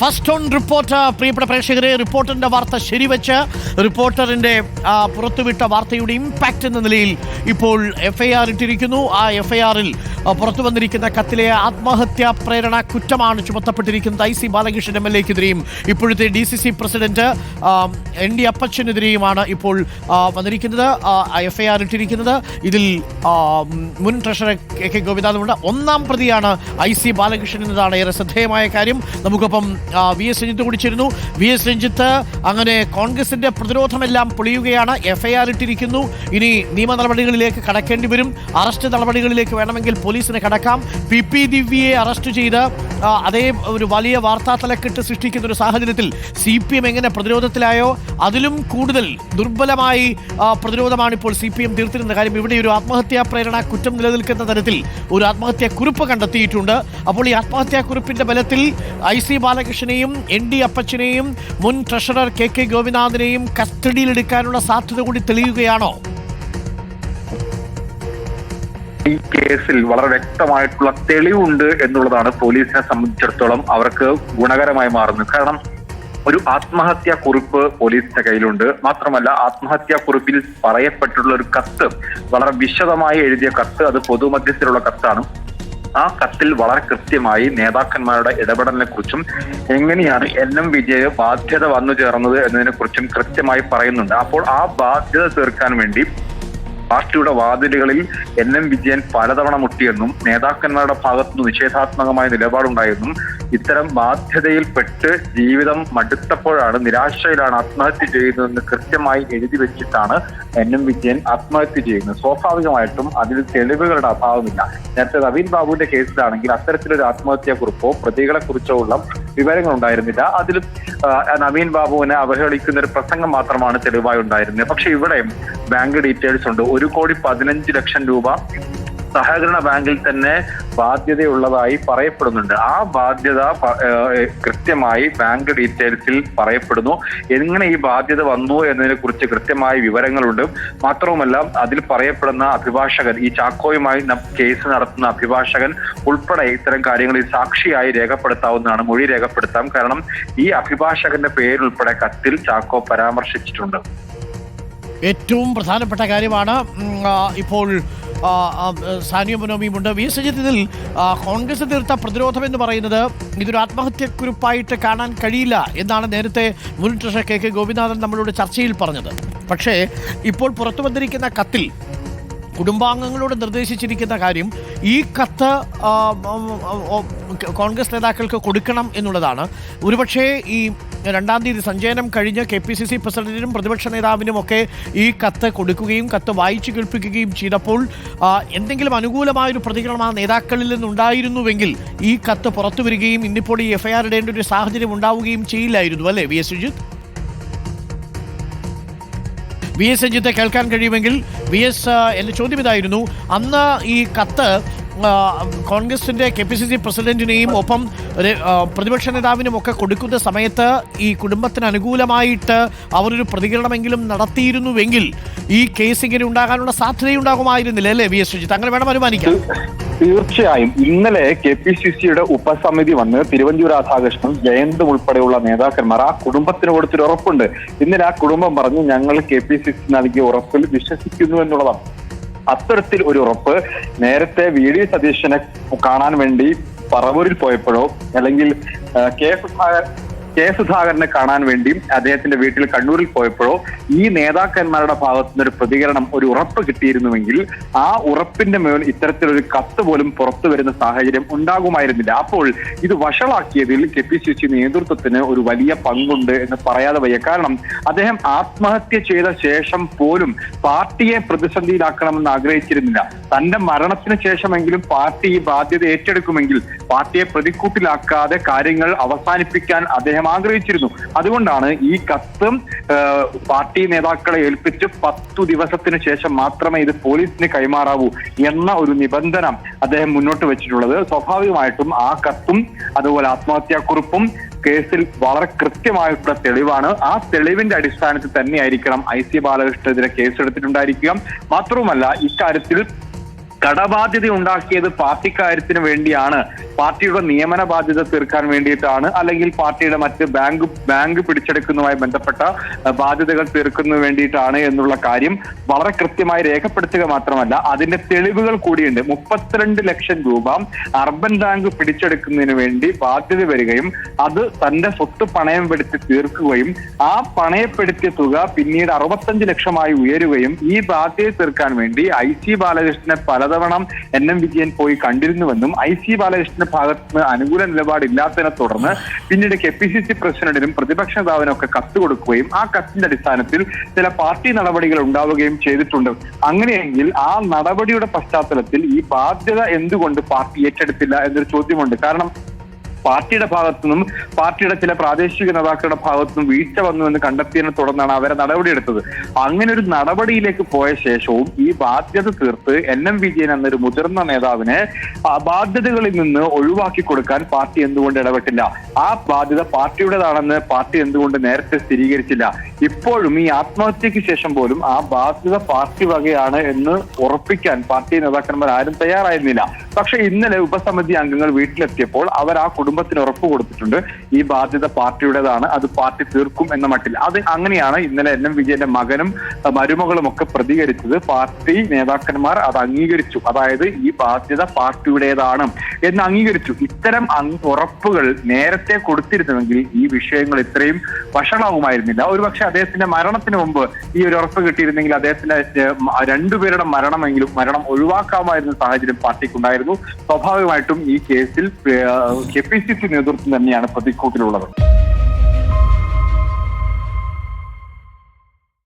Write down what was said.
First on reporter. പ്രിയപ്പെട്ട പ്രേക്ഷകരെ, റിപ്പോർട്ടറിന്റെ വാർത്ത ശരിവെച്ച് റിപ്പോർട്ടറിന്റെ പുറത്തുവിട്ട വാർത്തയുടെ ഇമ്പാക്റ്റ് എന്ന നിലയിൽ ഇപ്പോൾ FIR ഇട്ടിരിക്കുന്നു. ആ FIR-ൽ പുറത്തു വന്നിരിക്കുന്ന കത്തിലെ ആത്മഹത്യാ പ്രേരണ കുറ്റമാണ് ചുമത്തപ്പെട്ടിരിക്കുന്നത് IC ബാലകൃഷ്ണൻ MLA-ക്കെതിരെയും ഇപ്പോഴത്തെ DCC പ്രസിഡന്റ് ND അപ്പച്ചനെതിരെയുമാണ് ഇപ്പോൾ വന്നിരിക്കുന്നത്. FIR ഇട്ടിരിക്കുന്നത്. ഇതിൽ മുൻ ട്രഷറർ KK ഗോപിനാഥുണ്ട്. ഒന്നാം പ്രതിയാണ് IC ബാലകൃഷ്ണൻ എന്നതാണ് ഏറെ ശ്രദ്ധേയമായ കാര്യം. നമുക്കൊപ്പം VS രഞ്ജിത്ത് കൂടി ചേരുന്നു. VS രഞ്ജിത്ത്, അങ്ങനെ കോൺഗ്രസിന്റെ പ്രതിരോധമെല്ലാം പൊളിയുകയാണ്. FIR ഇട്ടിരിക്കുന്നു. ഇനി നിയമ നടപടികളിലേക്ക് കടക്കേണ്ടി വരും. അറസ്റ്റ് നടപടികളിലേക്ക് വേണമെങ്കിൽ പോലീസിന് കടക്കാം. PP ദിവ്യയെ അറസ്റ്റ് ചെയ്ത് അതേ ഒരു വലിയ വാർത്താ തലക്കെട്ട് സൃഷ്ടിക്കുന്ന ഒരു സാഹചര്യത്തിൽ CPM എങ്ങനെ പ്രതിരോധത്തിലായോ അതിലും കൂടുതൽ ദുർബലമായി പ്രതിരോധമാണ് ഇപ്പോൾ CPM തീർത്തിരുന്ന കാര്യം. ഇവിടെ ഒരു ആത്മഹത്യാ പ്രേരണ കുറ്റം നിലനിൽക്കുന്ന തരത്തിൽ ഒരു ആത്മഹത്യാ കുറിപ്പ് കണ്ടെത്തിയിട്ടുണ്ട്. അപ്പോൾ ഈ ആത്മഹത്യാ കുറിപ്പിന്റെ ബലത്തിൽ IC ബാലകൃഷ്ണനെയും ND അപ്പച്ചനെയും മുൻ ട്രഷറർ KK ഗോപിനാഥിനെയും കസ്റ്റഡിയിലെടുക്കാനുള്ള സാധ്യത കൂടി തെളിയുകയാണോ? ഈ കേസിൽ വളരെ വ്യക്തമായിട്ടുള്ള തെളിവുണ്ട് എന്നുള്ളതാണ് പോലീസിനെ സംബന്ധിച്ചിടത്തോളം അവർക്ക് ഗുണകരമായി മാറുന്നത്. കാരണം ഒരു ആത്മഹത്യാ കുറിപ്പ് പോലീസിന്റെ കയ്യിലുണ്ട്. മാത്രമല്ല, ആത്മഹത്യാ കുറിപ്പിൽ പറയപ്പെട്ടുള്ള ഒരു കത്ത്, വളരെ വിശദമായി എഴുതിയ കത്ത്, അത് പൊതുമധ്യത്തിലുള്ള കത്താണ്. ആ കത്തിൽ വളരെ കൃത്യമായി നേതാക്കന്മാരുടെ ഇടപെടലിനെ കുറിച്ചും എങ്ങനെയാണ് NM വിജയ ബാധ്യത വന്നു ചേർന്നത് എന്നതിനെ കുറിച്ചും കൃത്യമായി പറയുന്നുണ്ട്. അപ്പോൾ ആ ബാധ്യത തീർക്കാൻ വേണ്ടി പാർട്ടിയുടെ വാതിലുകളിൽ NM വിജയൻ പലതവണ മുട്ടിയെന്നും നേതാക്കന്മാരുടെ ഭാഗത്തുനിന്ന് നിഷേധാത്മകമായ നിലപാടുണ്ടായെന്നും ഇത്തരം ബാധ്യതയിൽപ്പെട്ട് ജീവിതം മടുത്തപ്പോഴാണ്, നിരാശയിലാണ് ആത്മഹത്യ ചെയ്യുന്നതെന്ന് കൃത്യമായി എഴുതി വെച്ചിട്ടാണ് NM വിജയൻ ആത്മഹത്യ ചെയ്യുന്നത്. സ്വാഭാവികമായിട്ടും അതിൽ തെളിവുകളുടെ അഭാവമില്ല. നേരത്തെ നവീൻ ബാബുവിന്റെ കേസിലാണെങ്കിൽ അത്തരത്തിലൊരു ആത്മഹത്യാ കുറിപ്പോ പ്രതികളെ കുറിച്ചോ ഉള്ള വിവരങ്ങൾ ഉണ്ടായിരുന്നില്ല. അതിൽ നവീൻ ബാബുവിനെ അവഹേളിക്കുന്ന ഒരു പ്രസംഗം മാത്രമാണ് തെളിവായി ഉണ്ടായിരുന്നത്. പക്ഷെ ഇവിടെ ബാങ്ക് ഡീറ്റെയിൽസ് ഉണ്ട്. 1,15,00,000 രൂപ സഹകരണ ബാങ്കിൽ തന്നെ ബാധ്യതയുള്ളതായി പറയപ്പെടുന്നുണ്ട്. ആ ബാധ്യത കൃത്യമായി ബാങ്ക് ഡീറ്റെയിൽസിൽ പറയപ്പെടുന്നു. എങ്ങനെ ഈ ബാധ്യത വന്നു എന്നതിനെ കുറിച്ച് കൃത്യമായ വിവരങ്ങളുണ്ട്. മാത്രവുമല്ല, അതിൽ പറയപ്പെടുന്ന അഭിഭാഷകൻ, ഈ ചാക്കോയുമായി കേസ് നടത്തുന്ന അഭിഭാഷകൻ ഉൾപ്പെടെ ഇത്തരം കാര്യങ്ങളിൽ സാക്ഷിയായി രേഖപ്പെടുത്താവുന്നതാണ്, മൊഴി രേഖപ്പെടുത്താം. കാരണം ഈ അഭിഭാഷകന്റെ പേരുൾപ്പെടെ കത്തിൽ ചാക്കോ പരാമർശിച്ചിട്ടുണ്ട്. ഏറ്റവും പ്രധാനപ്പെട്ട കാര്യമാണ് ഇപ്പോൾ സാനിയ മനോമിയുമുണ്ട്. VS രഞ്ജിത്ത്, ഇതിൽ കോൺഗ്രസ് തീർത്ത പ്രതിരോധം എന്ന് പറയുന്നത് ഇതൊരു ആത്മഹത്യക്കുറിപ്പായിട്ട് കാണാൻ കഴിയില്ല എന്നാണ് നേരത്തെ മുൻ ട്രഷറർ KK ഗോപിനാഥൻ നമ്മളോട് ചർച്ചയിൽ പറഞ്ഞത്. പക്ഷേ ഇപ്പോൾ പുറത്തു വന്നിരിക്കുന്ന കത്തിൽ കുടുംബാംഗങ്ങളോട് നിർദ്ദേശിച്ചിരിക്കുന്ന കാര്യം ഈ കത്ത് കോൺഗ്രസ് നേതാക്കൾക്ക് കൊടുക്കണം എന്നുള്ളതാണ്. ഒരുപക്ഷേ ഈ 2-ാം തീയതി സഞ്ചയനം കഴിഞ്ഞ് KPCC പ്രസിഡന്റിനും പ്രതിപക്ഷ നേതാവിനുമൊക്കെ ഈ കത്ത് കൊടുക്കുകയും കത്ത് വായിച്ചു കേൾപ്പിക്കുകയും ചെയ്തപ്പോൾ എന്തെങ്കിലും അനുകൂലമായൊരു പ്രതികരണം ആ നേതാക്കളിൽ നിന്നുണ്ടായിരുന്നുവെങ്കിൽ ഈ കത്ത് പുറത്തു വരികയും ഇന്നിപ്പോൾ ഈ FIR ഇടേണ്ട ഒരു സാഹചര്യം ഉണ്ടാവുകയും ചെയ്യില്ലായിരുന്നു, അല്ലേ VS രഞ്ജിത്ത്? VS രഞ്ജിത്തെ കേൾക്കാൻ കഴിയുമെങ്കിൽ VS, എൻ്റെ ചോദ്യം ഇതായിരുന്നു. അന്ന് ഈ കത്ത് കോൺഗ്രസിന്റെ KPCC പ്രസിഡന്റിനെയും ഒപ്പം പ്രതിപക്ഷ നേതാവിനും ഒക്കെ കൊടുക്കുന്ന സമയത്ത് ഈ കുടുംബത്തിന് അനുകൂലമായിട്ട് അവരൊരു പ്രതികരണമെങ്കിലും നടത്തിയിരുന്നുവെങ്കിൽ ഈ കേസ് ഇങ്ങനെ ഉണ്ടാകാനുള്ള സാധ്യതയുണ്ടാകുമായിരുന്നില്ല, അല്ലേ VS രഞ്ജിത്ത്? അങ്ങനെ വേണം അനുമാനിക്കാം. തീർച്ചയായും. ഇന്നലെ KPCCയുടെ ഉപസമിതി വന്ന് തിരുവഞ്ചൂർ രാധാകൃഷ്ണൻ, ജയന്തും ഉൾപ്പെടെയുള്ള നേതാക്കന്മാർ ആ കുടുംബത്തിന് കൊടുത്തൊരു ഉറപ്പുണ്ട്. ഇന്നലെ ആ കുടുംബം പറഞ്ഞു, ഞങ്ങൾ KPCC നൽകിയ ഉറപ്പിൽ വിശ്വസിക്കുന്നു എന്നുള്ളതാണ്. അത്തരത്തിൽ ഒരു ഉറപ്പ് നേരത്തെ VD സതീശനെ കാണാൻ വേണ്ടി പറവൂരിൽ പോയപ്പോഴോ അല്ലെങ്കിൽ കെ സുധാകരനെ കാണാൻ വേണ്ടി അദ്ദേഹത്തിന്റെ വീട്ടിൽ കണ്ണൂരിൽ പോയപ്പോഴോ ഈ നേതാക്കന്മാരുടെ ഭാഗത്തു നിന്നൊരു പ്രതികരണം, ഒരു ഉറപ്പ് കിട്ടിയിരുന്നുവെങ്കിൽ ആ ഉറപ്പിന്റെ മേൽ ഇത്തരത്തിലൊരു കത്ത് പോലും പുറത്തു വരുന്ന സാഹചര്യം ഉണ്ടാകുമായിരുന്നില്ല. അപ്പോൾ ഇത് വഷളാക്കിയതിൽ KPCC നേതൃത്വത്തിന് ഒരു വലിയ പങ്കുണ്ട് എന്ന് പറയാതെ വയ്യ. കാരണം അദ്ദേഹം ആത്മഹത്യ ചെയ്ത ശേഷം പോലും പാർട്ടിയെ പ്രതിസന്ധിയിലാക്കണമെന്ന് ആഗ്രഹിച്ചിരുന്നില്ല. തന്റെ മരണത്തിന് ശേഷമെങ്കിലും പാർട്ടി ഈ ബാധ്യത ഏറ്റെടുക്കുമെങ്കിൽ പാർട്ടിയെ പ്രതിക്കൂട്ടിലാക്കാതെ കാര്യങ്ങൾ അവസാനിപ്പിക്കാൻ അദ്ദേഹം ആഗ്രഹിച്ചിരുന്നു. അതുകൊണ്ടാണ് ഈ കത്തും പാർട്ടി നേതാക്കളെ ഏൽപ്പിച്ച് 10 ദിവസത്തിന് ശേഷം മാത്രമേ ഇത് പോലീസിന് കൈമാറാവൂ എന്ന ഒരു നിബന്ധന അദ്ദേഹം മുന്നോട്ട് വെച്ചിട്ടുള്ളത്. സ്വാഭാവികമായിട്ടും ആ കത്തും അതുപോലെ ആത്മഹത്യാക്കുറിപ്പും കേസിൽ വളരെ കൃത്യമായിട്ടുള്ള തെളിവാണ്. ആ തെളിവിന്റെ അടിസ്ഥാനത്തിൽ തന്നെയായിരിക്കണം IC ബാലകൃഷ്ണനെതിരെ കേസെടുത്തിട്ടുണ്ടായിരിക്കുക. മാത്രവുമല്ല, ഇക്കാര്യത്തിൽ കടബാധ്യത ഉണ്ടാക്കിയത് പാർട്ടി കാര്യത്തിന് വേണ്ടിയാണ്, പാർട്ടിയുടെ നിയമന ബാധ്യത തീർക്കാൻ വേണ്ടിയിട്ടാണ്, അല്ലെങ്കിൽ പാർട്ടിയുടെ മറ്റ് ബാങ്ക് പിടിച്ചെടുക്കുന്നതുമായി ബന്ധപ്പെട്ട ബാധ്യതകൾ തീർക്കുന്നതിന് വേണ്ടിയിട്ടാണ് എന്നുള്ള കാര്യം വളരെ കൃത്യമായി രേഖപ്പെടുത്തുക മാത്രമല്ല അതിന്റെ തെളിവുകൾ കൂടിയുണ്ട്. 32 ലക്ഷം രൂപ അർബൻ ബാങ്ക് പിടിച്ചെടുക്കുന്നതിന് വേണ്ടി ബാധ്യത വരികയും അത് തന്റെ സ്വത്ത് പണയം പെടുത്തി തീർക്കുകയും ആ പണയപ്പെടുത്തിയ തുക പിന്നീട് 65 ലക്ഷമായി ഉയരുകയും ഈ ബാധ്യത തീർക്കാൻ വേണ്ടി IC ബാലകൃഷ്ണനെ പലതവണ NM വിജയൻ പോയി കണ്ടിരുന്നുവെന്നും IC ബാലകൃഷ്ണന്റെ ഭാഗത്ത് നിന്ന് അനുകൂല നിലപാടില്ലാത്തതിനെ തുടർന്ന് പിന്നീട് KPCC പ്രസിഡന്റിനും പ്രതിപക്ഷ നേതാവിനും ഒക്കെ കത്ത് കൊടുക്കുകയും ആ കത്തിന്റെ അടിസ്ഥാനത്തിൽ ചില പാർട്ടി നടപടികൾ ഉണ്ടാവുകയും ചെയ്തിട്ടുണ്ട്. അങ്ങനെയെങ്കിൽ ആ നടപടിയുടെ പശ്ചാത്തലത്തിൽ ഈ ബാധ്യത എന്തുകൊണ്ട് പാർട്ടി ഏറ്റെടുത്തില്ല എന്നൊരു ചോദ്യമുണ്ട്. കാരണം പാർട്ടിയുടെ ഭാഗത്തുനിന്നും പാർട്ടിയുടെ ചില പ്രാദേശിക നേതാക്കളുടെ ഭാഗത്തുനിന്നും വീഴ്ച വന്നുവെന്ന് കണ്ടെത്തിയതിനെ തുടർന്നാണ് അവരെ നടപടിയെടുത്തത്. അങ്ങനെ ഒരു നടപടിയിലേക്ക് പോയ ശേഷവും ഈ ബാധ്യത തീർത്ത് NM വിജയൻ എന്നൊരു മുതിർന്ന നേതാവിനെ ബാധ്യതകളിൽ നിന്ന് ഒഴിവാക്കി കൊടുക്കാൻ പാർട്ടി എന്തുകൊണ്ട് ഇടപെട്ടില്ല? ആ ബാധ്യത പാർട്ടിയുടേതാണെന്ന് പാർട്ടി എന്തുകൊണ്ട് നേരത്തെ സ്ഥിരീകരിച്ചില്ല? ഇപ്പോഴും ഈ ആത്മഹത്യക്ക് ശേഷം പോലും ആ ബാധ്യത പാർട്ടി വകയാണ് എന്ന് ഉറപ്പിക്കാൻ പാർട്ടി നേതാക്കന്മാർ ആരും തയ്യാറായിരുന്നില്ല. പക്ഷെ ഇന്നലെ ഉപസമിതി അംഗങ്ങൾ വീട്ടിലെത്തിയപ്പോൾ അവർ ആ കുടുംബത്തിന് ഉറപ്പ് കൊടുത്തിട്ടുണ്ട്, ഈ ബാധ്യത പാർട്ടിയുടേതാണ്, അത് പാർട്ടി തീർക്കും എന്ന മട്ടിൽ. അത് അങ്ങനെയാണ് ഇന്നലെ NM വിജയന്റെ മകനും മരുമകളും ഒക്കെ പ്രതികരിച്ചത്. പാർട്ടി നേതാക്കന്മാർ അത് അംഗീകരിച്ചു, അതായത് ഈ ബാധ്യത പാർട്ടിയുടേതാണ് എന്ന് അംഗീകരിച്ചു. ഇത്തരം ഉറപ്പുകൾ നേരത്തെ കൊടുത്തിരുന്നുവെങ്കിൽ ഈ വിഷയങ്ങൾ ഇത്രയും വഷളാവുമായിരുന്നില്ല. ഒരുപക്ഷെ അദ്ദേഹത്തിന്റെ മരണത്തിന് മുമ്പ് ഈ ഒരു ഉറപ്പ് കിട്ടിയിരുന്നെങ്കിൽ അദ്ദേഹത്തിന്റെ രണ്ടുപേരുടെ മരണം ഒഴിവാക്കാമായിരുന്ന സാഹചര്യം പാർട്ടിക്കുണ്ടായിരുന്നു. സ്വാഭാവികമായിട്ടും ഈ കേസിൽ KPCC നേതൃത്വം തന്നെയാണ് പ്രതിക്കൂട്ടിലുള്ളത്.